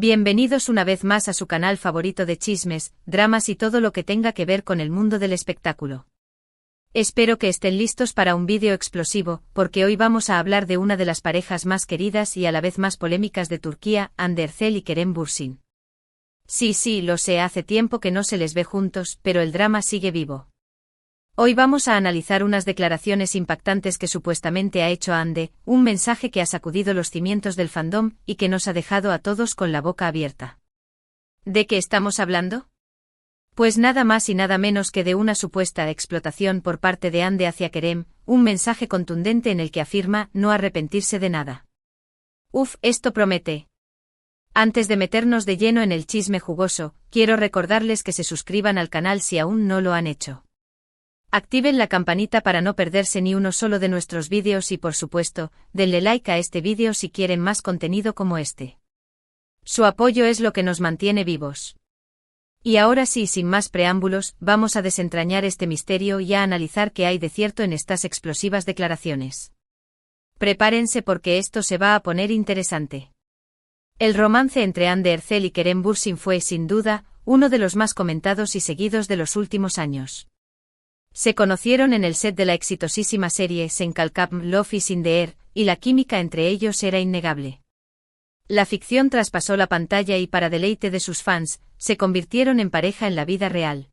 Bienvenidos una vez más a su canal favorito de chismes, dramas y todo lo que tenga que ver con el mundo del espectáculo. Espero que estén listos para un vídeo explosivo, porque hoy vamos a hablar de una de las parejas más queridas y a la vez más polémicas de Turquía, Hande Erçel y Kerem Bürsin. Sí, lo sé, hace tiempo que no se les ve juntos, pero el drama sigue vivo. Hoy vamos a analizar unas declaraciones impactantes que supuestamente ha hecho Hande, un mensaje que ha sacudido los cimientos del fandom y que nos ha dejado a todos con la boca abierta. ¿De qué estamos hablando? Pues nada más y nada menos que de una supuesta explotación por parte de Hande hacia Kerem, un mensaje contundente en el que afirma no arrepentirse de nada. Esto promete. Antes de meternos de lleno en el chisme jugoso, quiero recordarles que se suscriban al canal si aún no lo han hecho. Activen la campanita para no perderse ni uno solo de nuestros vídeos y por supuesto, denle like a este vídeo si quieren más contenido como este. Su apoyo es lo que nos mantiene vivos. Y ahora sí, sin más preámbulos, vamos a desentrañar este misterio y a analizar qué hay de cierto en estas explosivas declaraciones. Prepárense porque esto se va a poner interesante. El romance entre Hande Erçel y Kerem Bürsin fue, sin duda, uno de los más comentados y seguidos de los últimos años. Se conocieron en el set de la exitosísima serie Sen Kalkam Love is in the Air, y la química entre ellos era innegable. La ficción traspasó la pantalla y para deleite de sus fans, se convirtieron en pareja en la vida real.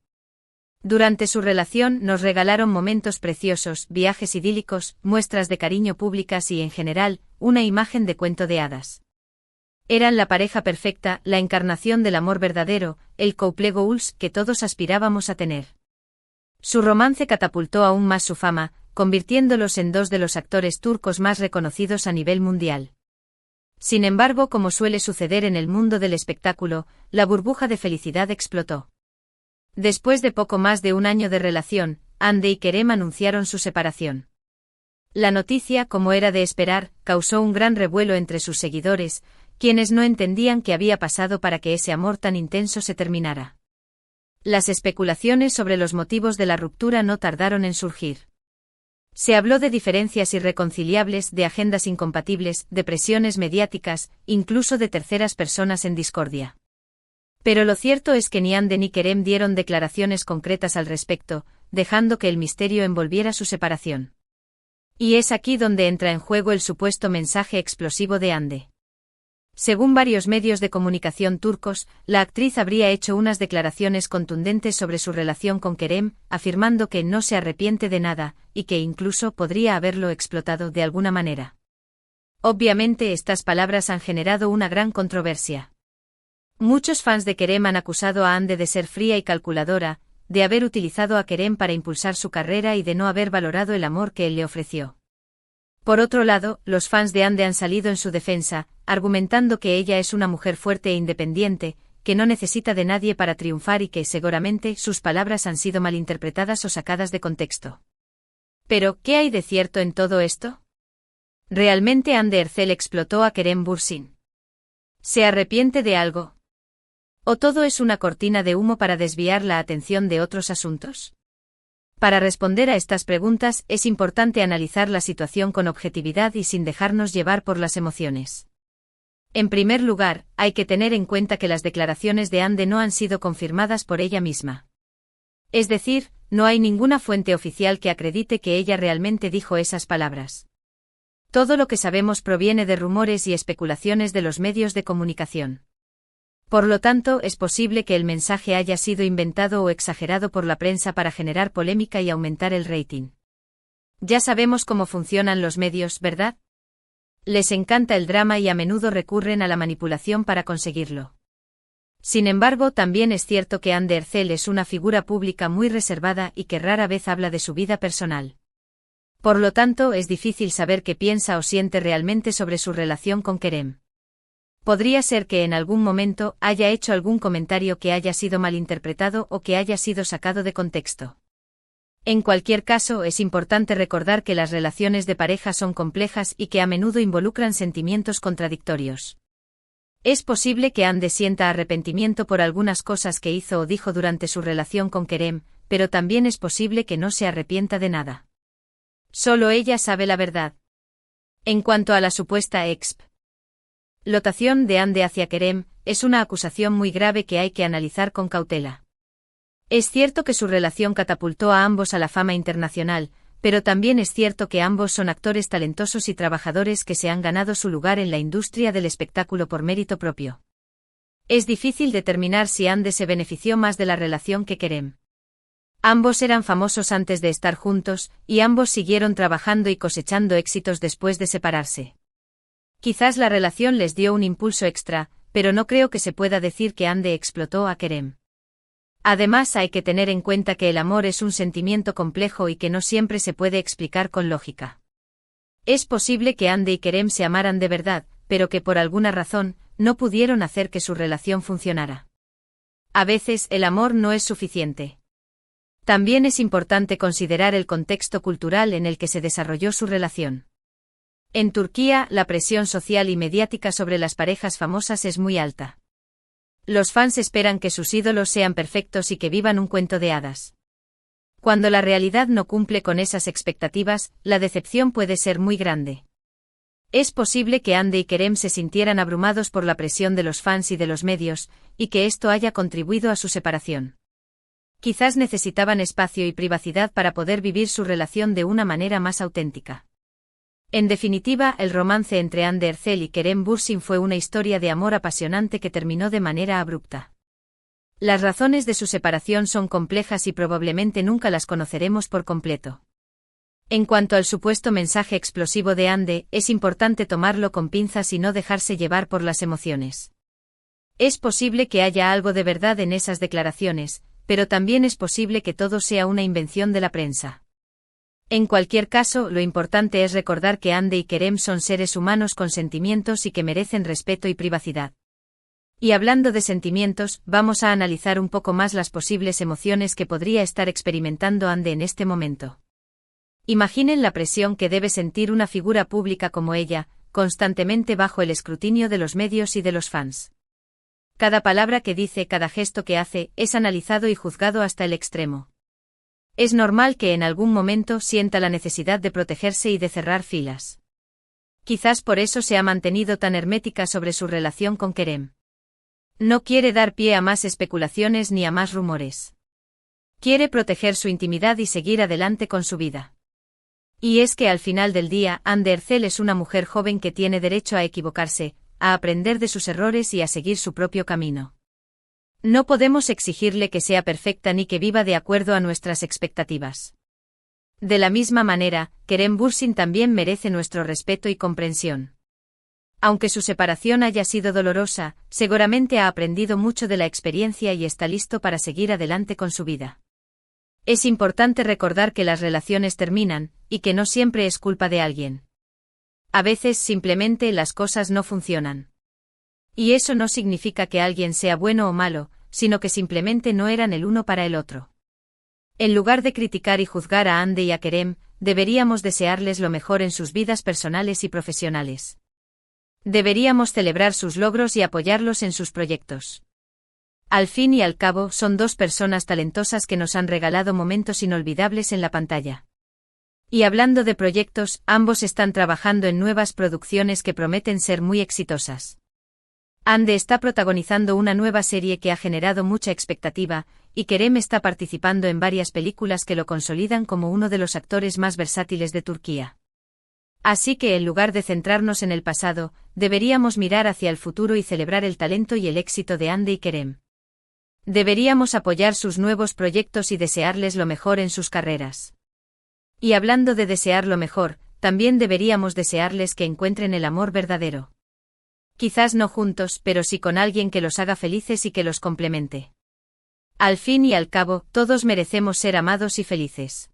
Durante su relación nos regalaron momentos preciosos, viajes idílicos, muestras de cariño públicas y en general, una imagen de cuento de hadas. Eran la pareja perfecta, la encarnación del amor verdadero, el couple goals que todos aspirábamos a tener. Su romance catapultó aún más su fama, convirtiéndolos en dos de los actores turcos más reconocidos a nivel mundial. Sin embargo, como suele suceder en el mundo del espectáculo, la burbuja de felicidad explotó. Después de poco más de un año de relación, Hande y Kerem anunciaron su separación. La noticia, como era de esperar, causó un gran revuelo entre sus seguidores, quienes no entendían qué había pasado para que ese amor tan intenso se terminara. Las especulaciones sobre los motivos de la ruptura no tardaron en surgir. Se habló de diferencias irreconciliables, de agendas incompatibles, de presiones mediáticas, incluso de terceras personas en discordia. Pero lo cierto es que ni Hande ni Kerem dieron declaraciones concretas al respecto, dejando que el misterio envolviera su separación. Y es aquí donde entra en juego el supuesto mensaje explosivo de Hande. Según varios medios de comunicación turcos, la actriz habría hecho unas declaraciones contundentes sobre su relación con Kerem, afirmando que no se arrepiente de nada, y que incluso podría haberlo explotado de alguna manera. Obviamente estas palabras han generado una gran controversia. Muchos fans de Kerem han acusado a Hande de ser fría y calculadora, de haber utilizado a Kerem para impulsar su carrera y de no haber valorado el amor que él le ofreció. Por otro lado, los fans de Hande han salido en su defensa, argumentando que ella es una mujer fuerte e independiente, que no necesita de nadie para triunfar y que, seguramente, sus palabras han sido malinterpretadas o sacadas de contexto. Pero, ¿qué hay de cierto en todo esto? ¿Realmente Hande Erçel explotó a Kerem Bürsin? ¿Se arrepiente de algo? ¿O todo es una cortina de humo para desviar la atención de otros asuntos? Para responder a estas preguntas es importante analizar la situación con objetividad y sin dejarnos llevar por las emociones. En primer lugar, hay que tener en cuenta que las declaraciones de Hande no han sido confirmadas por ella misma. Es decir, no hay ninguna fuente oficial que acredite que ella realmente dijo esas palabras. Todo lo que sabemos proviene de rumores y especulaciones de los medios de comunicación. Por lo tanto, es posible que el mensaje haya sido inventado o exagerado por la prensa para generar polémica y aumentar el rating. Ya sabemos cómo funcionan los medios, ¿verdad? Les encanta el drama y a menudo recurren a la manipulación para conseguirlo. Sin embargo, también es cierto que Hande Erçel es una figura pública muy reservada y que rara vez habla de su vida personal. Por lo tanto, es difícil saber qué piensa o siente realmente sobre su relación con Kerem. Podría ser que en algún momento haya hecho algún comentario que haya sido malinterpretado o que haya sido sacado de contexto. En cualquier caso, es importante recordar que las relaciones de pareja son complejas y que a menudo involucran sentimientos contradictorios. Es posible que Hande sienta arrepentimiento por algunas cosas que hizo o dijo durante su relación con Kerem, pero también es posible que no se arrepienta de nada. Solo ella sabe la verdad. En cuanto a la supuesta explotación de Hande hacia Kerem, es una acusación muy grave que hay que analizar con cautela. Es cierto que su relación catapultó a ambos a la fama internacional, pero también es cierto que ambos son actores talentosos y trabajadores que se han ganado su lugar en la industria del espectáculo por mérito propio. Es difícil determinar si Ande se benefició más de la relación que Kerem. Ambos eran famosos antes de estar juntos, y ambos siguieron trabajando y cosechando éxitos después de separarse. Quizás la relación les dio un impulso extra, pero no creo que se pueda decir que Ande explotó a Kerem. Además hay que tener en cuenta que el amor es un sentimiento complejo y que no siempre se puede explicar con lógica. Es posible que Ande y Kerem se amaran de verdad, pero que por alguna razón, no pudieron hacer que su relación funcionara. A veces el amor no es suficiente. También es importante considerar el contexto cultural en el que se desarrolló su relación. En Turquía, la presión social y mediática sobre las parejas famosas es muy alta. Los fans esperan que sus ídolos sean perfectos y que vivan un cuento de hadas. Cuando la realidad no cumple con esas expectativas, la decepción puede ser muy grande. Es posible que Ande y Kerem se sintieran abrumados por la presión de los fans y de los medios, y que esto haya contribuido a su separación. Quizás necesitaban espacio y privacidad para poder vivir su relación de una manera más auténtica. En definitiva, el romance entre Ande Erçel y Kerem Bürsin fue una historia de amor apasionante que terminó de manera abrupta. Las razones de su separación son complejas y probablemente nunca las conoceremos por completo. En cuanto al supuesto mensaje explosivo de Ande, es importante tomarlo con pinzas y no dejarse llevar por las emociones. Es posible que haya algo de verdad en esas declaraciones, pero también es posible que todo sea una invención de la prensa. En cualquier caso, lo importante es recordar que Ande y Kerem son seres humanos con sentimientos y que merecen respeto y privacidad. Y hablando de sentimientos, vamos a analizar un poco más las posibles emociones que podría estar experimentando Ande en este momento. Imaginen la presión que debe sentir una figura pública como ella, constantemente bajo el escrutinio de los medios y de los fans. Cada palabra que dice, cada gesto que hace, es analizado y juzgado hasta el extremo. Es normal que en algún momento sienta la necesidad de protegerse y de cerrar filas. Quizás por eso se ha mantenido tan hermética sobre su relación con Kerem. No quiere dar pie a más especulaciones ni a más rumores. Quiere proteger su intimidad y seguir adelante con su vida. Y es que al final del día, Ande Erçel es una mujer joven que tiene derecho a equivocarse, a aprender de sus errores y a seguir su propio camino. No podemos exigirle que sea perfecta ni que viva de acuerdo a nuestras expectativas. De la misma manera, Kerem Bürsin también merece nuestro respeto y comprensión. Aunque su separación haya sido dolorosa, seguramente ha aprendido mucho de la experiencia y está listo para seguir adelante con su vida. Es importante recordar que las relaciones terminan, y que no siempre es culpa de alguien. A veces simplemente las cosas no funcionan. Y eso no significa que alguien sea bueno o malo, sino que simplemente no eran el uno para el otro. En lugar de criticar y juzgar a Ande y a Kerem, deberíamos desearles lo mejor en sus vidas personales y profesionales. Deberíamos celebrar sus logros y apoyarlos en sus proyectos. Al fin y al cabo, son dos personas talentosas que nos han regalado momentos inolvidables en la pantalla. Y hablando de proyectos, ambos están trabajando en nuevas producciones que prometen ser muy exitosas. Ande está protagonizando una nueva serie que ha generado mucha expectativa, y Kerem está participando en varias películas que lo consolidan como uno de los actores más versátiles de Turquía. Así que en lugar de centrarnos en el pasado, deberíamos mirar hacia el futuro y celebrar el talento y el éxito de Ande y Kerem. Deberíamos apoyar sus nuevos proyectos y desearles lo mejor en sus carreras. Y hablando de desear lo mejor, también deberíamos desearles que encuentren el amor verdadero. Quizás no juntos, pero sí con alguien que los haga felices y que los complemente. Al fin y al cabo, todos merecemos ser amados y felices.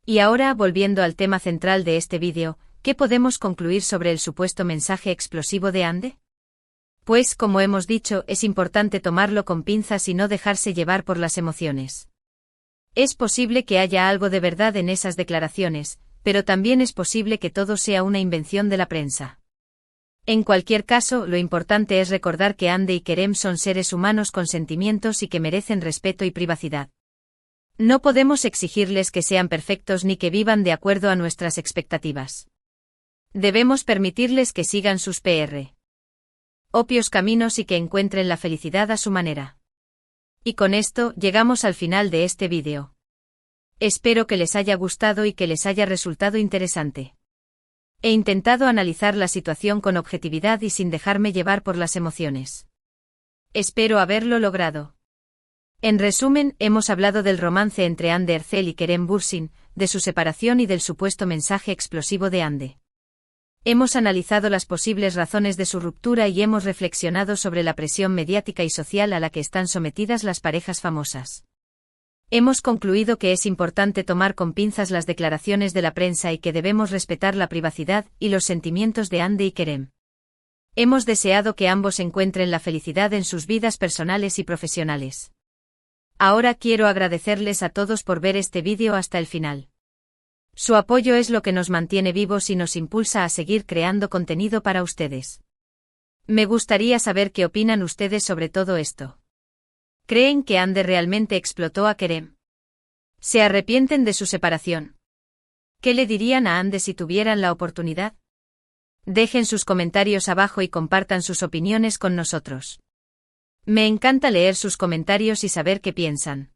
Y ahora, volviendo al tema central de este vídeo, ¿qué podemos concluir sobre el supuesto mensaje explosivo de Ande? Pues, como hemos dicho, es importante tomarlo con pinzas y no dejarse llevar por las emociones. Es posible que haya algo de verdad en esas declaraciones, pero también es posible que todo sea una invención de la prensa. En cualquier caso, lo importante es recordar que Ande y Kerem son seres humanos con sentimientos y que merecen respeto y privacidad. No podemos exigirles que sean perfectos ni que vivan de acuerdo a nuestras expectativas. Debemos permitirles que sigan sus Pr. propios caminos y que encuentren la felicidad a su manera. Y con esto llegamos al final de este vídeo. Espero que les haya gustado y que les haya resultado interesante. He intentado analizar la situación con objetividad y sin dejarme llevar por las emociones. Espero haberlo logrado. En resumen, hemos hablado del romance entre Hande Erçel y Kerem Bürsin, de su separación y del supuesto mensaje explosivo de Hande. Hemos analizado las posibles razones de su ruptura y hemos reflexionado sobre la presión mediática y social a la que están sometidas las parejas famosas. Hemos concluido que es importante tomar con pinzas las declaraciones de la prensa y que debemos respetar la privacidad y los sentimientos de Hande y Kerem. Hemos deseado que ambos encuentren la felicidad en sus vidas personales y profesionales. Ahora quiero agradecerles a todos por ver este vídeo hasta el final. Su apoyo es lo que nos mantiene vivos y nos impulsa a seguir creando contenido para ustedes. Me gustaría saber qué opinan ustedes sobre todo esto. ¿Creen que Hande realmente explotó a Kerem? ¿Se arrepienten de su separación? ¿Qué le dirían a Hande si tuvieran la oportunidad? Dejen sus comentarios abajo y compartan sus opiniones con nosotros. Me encanta leer sus comentarios y saber qué piensan.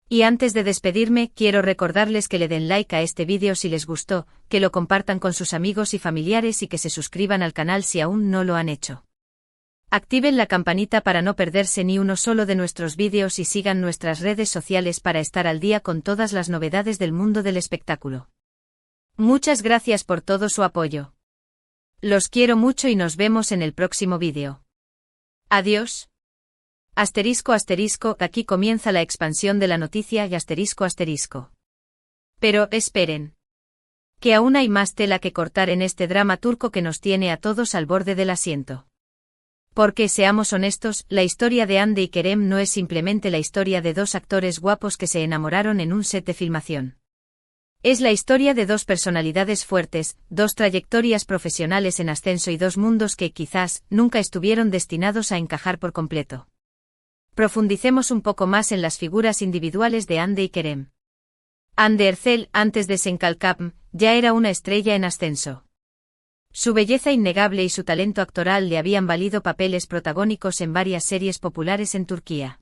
Y antes de despedirme, quiero recordarles que le den like a este vídeo si les gustó, que lo compartan con sus amigos y familiares y que se suscriban al canal si aún no lo han hecho. Activen la campanita para no perderse ni uno solo de nuestros vídeos y sigan nuestras redes sociales para estar al día con todas las novedades del mundo del espectáculo. Muchas gracias por todo su apoyo. Los quiero mucho y nos vemos en el próximo vídeo. Adiós. ***, aquí comienza la expansión de la noticia y ***. Pero, esperen. Que aún hay más tela que cortar en este drama turco que nos tiene a todos al borde del asiento. Porque, seamos honestos, la historia de Hande y Kerem no es simplemente la historia de dos actores guapos que se enamoraron en un set de filmación. Es la historia de dos personalidades fuertes, dos trayectorias profesionales en ascenso y dos mundos que, quizás, nunca estuvieron destinados a encajar por completo. Profundicemos un poco más en las figuras individuales de Hande y Kerem. Hande Erçel, antes de Sen Kalkapm, ya era una estrella en ascenso. Su belleza innegable y su talento actoral le habían valido papeles protagónicos en varias series populares en Turquía.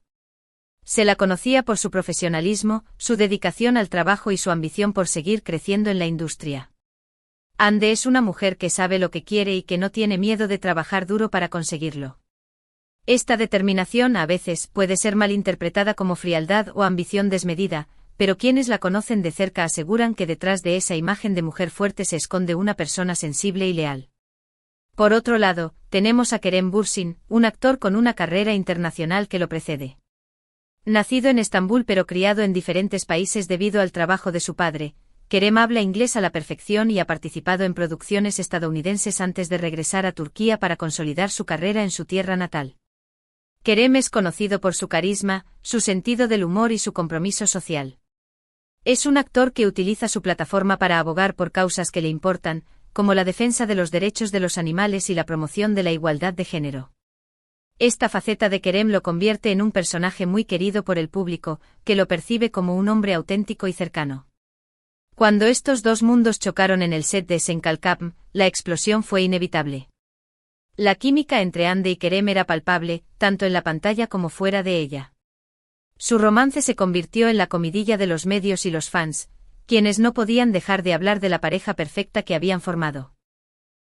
Se la conocía por su profesionalismo, su dedicación al trabajo y su ambición por seguir creciendo en la industria. Hande es una mujer que sabe lo que quiere y que no tiene miedo de trabajar duro para conseguirlo. Esta determinación a veces puede ser malinterpretada como frialdad o ambición desmedida, pero quienes la conocen de cerca aseguran que detrás de esa imagen de mujer fuerte se esconde una persona sensible y leal. Por otro lado, tenemos a Kerem Bürsin, un actor con una carrera internacional que lo precede. Nacido en Estambul pero criado en diferentes países debido al trabajo de su padre, Kerem habla inglés a la perfección y ha participado en producciones estadounidenses antes de regresar a Turquía para consolidar su carrera en su tierra natal. Kerem es conocido por su carisma, su sentido del humor y su compromiso social. Es un actor que utiliza su plataforma para abogar por causas que le importan, como la defensa de los derechos de los animales y la promoción de la igualdad de género. Esta faceta de Kerem lo convierte en un personaje muy querido por el público, que lo percibe como un hombre auténtico y cercano. Cuando estos dos mundos chocaron en el set de Sen Kalkapm, la explosión fue inevitable. La química entre Hande y Kerem era palpable, tanto en la pantalla como fuera de ella. Su romance se convirtió en la comidilla de los medios y los fans, quienes no podían dejar de hablar de la pareja perfecta que habían formado.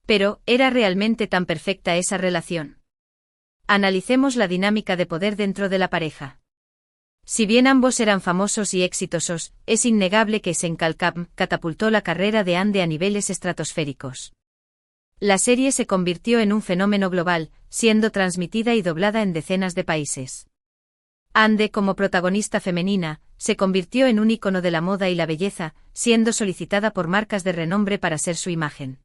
Pero, ¿era realmente tan perfecta esa relación? Analicemos la dinámica de poder dentro de la pareja. Si bien ambos eran famosos y exitosos, es innegable que Sen Kalkapm catapultó la carrera de Hande a niveles estratosféricos. La serie se convirtió en un fenómeno global, siendo transmitida y doblada en decenas de países. Hande, como protagonista femenina, se convirtió en un ícono de la moda y la belleza, siendo solicitada por marcas de renombre para ser su imagen.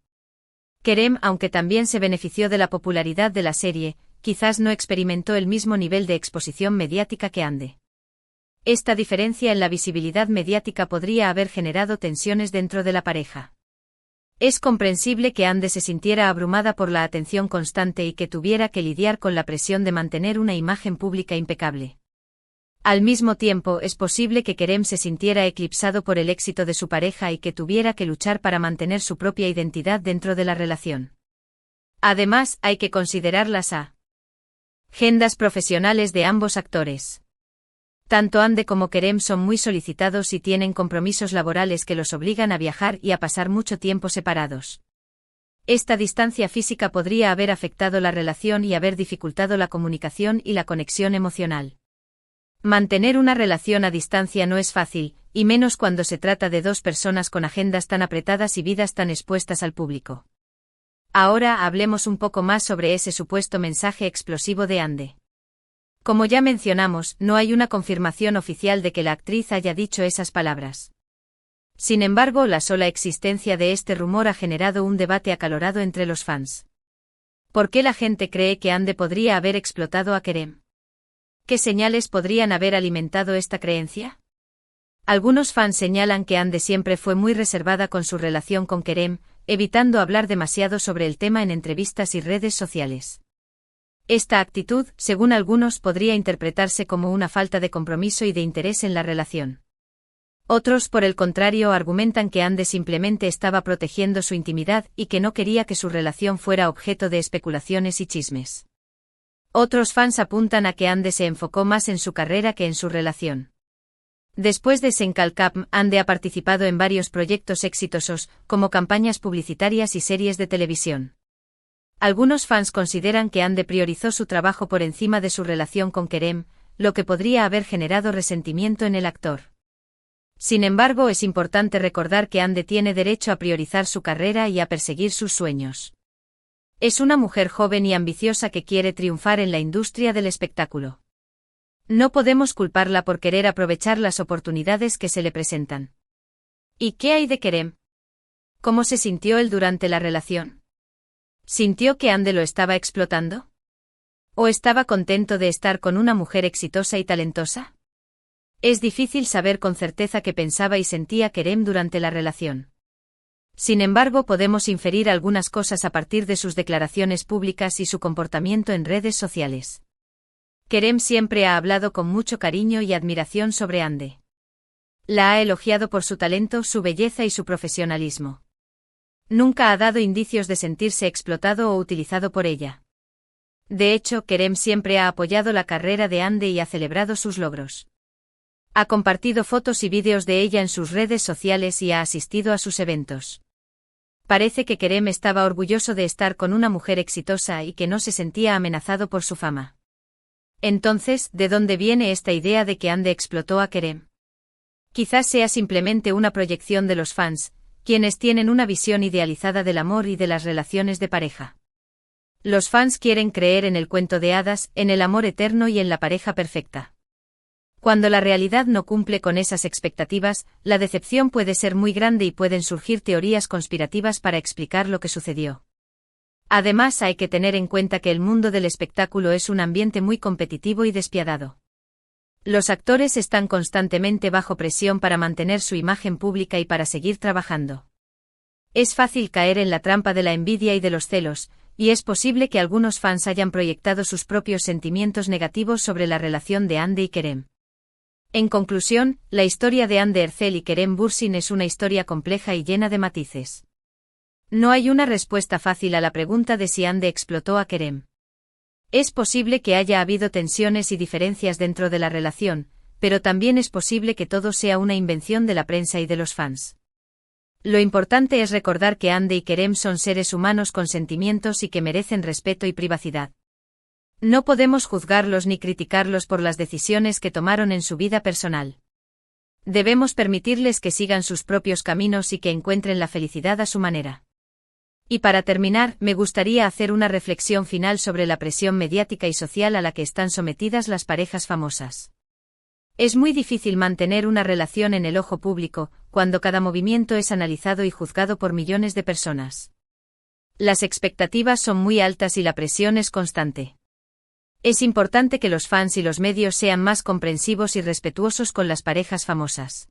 Kerem, aunque también se benefició de la popularidad de la serie, quizás no experimentó el mismo nivel de exposición mediática que Hande. Esta diferencia en la visibilidad mediática podría haber generado tensiones dentro de la pareja. Es comprensible que Hande se sintiera abrumada por la atención constante y que tuviera que lidiar con la presión de mantener una imagen pública impecable. Al mismo tiempo, es posible que Kerem se sintiera eclipsado por el éxito de su pareja y que tuviera que luchar para mantener su propia identidad dentro de la relación. Además, hay que considerar las agendas profesionales de ambos actores. Tanto Ande como Kerem son muy solicitados y tienen compromisos laborales que los obligan a viajar y a pasar mucho tiempo separados. Esta distancia física podría haber afectado la relación y haber dificultado la comunicación y la conexión emocional. Mantener una relación a distancia no es fácil, y menos cuando se trata de dos personas con agendas tan apretadas y vidas tan expuestas al público. Ahora hablemos un poco más sobre ese supuesto mensaje explosivo de Ande. Como ya mencionamos, no hay una confirmación oficial de que la actriz haya dicho esas palabras. Sin embargo, la sola existencia de este rumor ha generado un debate acalorado entre los fans. ¿Por qué la gente cree que Ande podría haber explotado a Kerem? ¿Qué señales podrían haber alimentado esta creencia? Algunos fans señalan que Ande siempre fue muy reservada con su relación con Kerem, evitando hablar demasiado sobre el tema en entrevistas y redes sociales. Esta actitud, según algunos, podría interpretarse como una falta de compromiso y de interés en la relación. Otros, por el contrario, argumentan que Ande simplemente estaba protegiendo su intimidad y que no quería que su relación fuera objeto de especulaciones y chismes. Otros fans apuntan a que Ande se enfocó más en su carrera que en su relación. Después de Senkalkap, Ande ha participado en varios proyectos exitosos, como campañas publicitarias y series de televisión. Algunos fans consideran que Ande priorizó su trabajo por encima de su relación con Kerem, lo que podría haber generado resentimiento en el actor. Sin embargo, es importante recordar que Ande tiene derecho a priorizar su carrera y a perseguir sus sueños. Es una mujer joven y ambiciosa que quiere triunfar en la industria del espectáculo. No podemos culparla por querer aprovechar las oportunidades que se le presentan. ¿Y qué hay de Kerem? ¿Cómo se sintió él durante la relación? ¿Sintió que Ande lo estaba explotando? ¿O estaba contento de estar con una mujer exitosa y talentosa? Es difícil saber con certeza qué pensaba y sentía Kerem durante la relación. Sin embargo, podemos inferir algunas cosas a partir de sus declaraciones públicas y su comportamiento en redes sociales. Kerem siempre ha hablado con mucho cariño y admiración sobre Ande. La ha elogiado por su talento, su belleza y su profesionalismo. Nunca ha dado indicios de sentirse explotado o utilizado por ella. De hecho, Kerem siempre ha apoyado la carrera de Ande y ha celebrado sus logros. Ha compartido fotos y vídeos de ella en sus redes sociales y ha asistido a sus eventos. Parece que Kerem estaba orgulloso de estar con una mujer exitosa y que no se sentía amenazado por su fama. Entonces, ¿de dónde viene esta idea de que Ande explotó a Kerem? Quizás sea simplemente una proyección de los fans, quienes tienen una visión idealizada del amor y de las relaciones de pareja. Los fans quieren creer en el cuento de hadas, en el amor eterno y en la pareja perfecta. Cuando la realidad no cumple con esas expectativas, la decepción puede ser muy grande y pueden surgir teorías conspirativas para explicar lo que sucedió. Además, hay que tener en cuenta que el mundo del espectáculo es un ambiente muy competitivo y despiadado. Los actores están constantemente bajo presión para mantener su imagen pública y para seguir trabajando. Es fácil caer en la trampa de la envidia y de los celos, y es posible que algunos fans hayan proyectado sus propios sentimientos negativos sobre la relación de Ande y Kerem. En conclusión, la historia de Ande Erçel y Kerem Bürsin es una historia compleja y llena de matices. No hay una respuesta fácil a la pregunta de si Ande explotó a Kerem. Es posible que haya habido tensiones y diferencias dentro de la relación, pero también es posible que todo sea una invención de la prensa y de los fans. Lo importante es recordar que Ande y Kerem son seres humanos con sentimientos y que merecen respeto y privacidad. No podemos juzgarlos ni criticarlos por las decisiones que tomaron en su vida personal. Debemos permitirles que sigan sus propios caminos y que encuentren la felicidad a su manera. Y para terminar, me gustaría hacer una reflexión final sobre la presión mediática y social a la que están sometidas las parejas famosas. Es muy difícil mantener una relación en el ojo público, cuando cada movimiento es analizado y juzgado por millones de personas. Las expectativas son muy altas y la presión es constante. Es importante que los fans y los medios sean más comprensivos y respetuosos con las parejas famosas.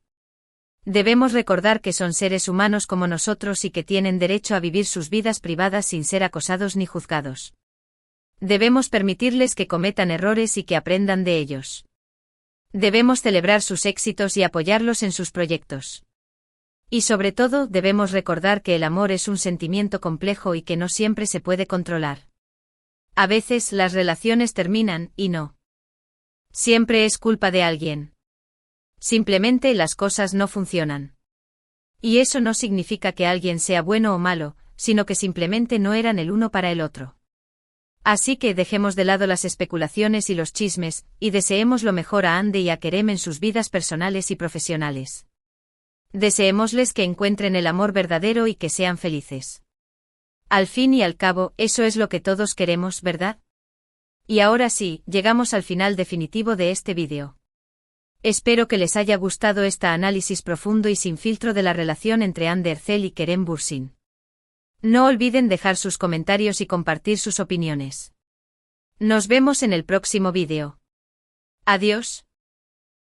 Debemos recordar que son seres humanos como nosotros y que tienen derecho a vivir sus vidas privadas sin ser acosados ni juzgados. Debemos permitirles que cometan errores y que aprendan de ellos. Debemos celebrar sus éxitos y apoyarlos en sus proyectos. Y sobre todo, debemos recordar que el amor es un sentimiento complejo y que no siempre se puede controlar. A veces las relaciones terminan, y no siempre es culpa de alguien. Simplemente las cosas no funcionan. Y eso no significa que alguien sea bueno o malo, sino que simplemente no eran el uno para el otro. Así que dejemos de lado las especulaciones y los chismes, y deseemos lo mejor a Ande y a Kerem en sus vidas personales y profesionales. Deseémosles que encuentren el amor verdadero y que sean felices. Al fin y al cabo, eso es lo que todos queremos, ¿verdad? Y ahora sí, llegamos al final definitivo de este vídeo. Espero que les haya gustado este análisis profundo y sin filtro de la relación entre Hande Erçel y Kerem Bürsin. No olviden dejar sus comentarios y compartir sus opiniones. Nos vemos en el próximo vídeo. Adiós.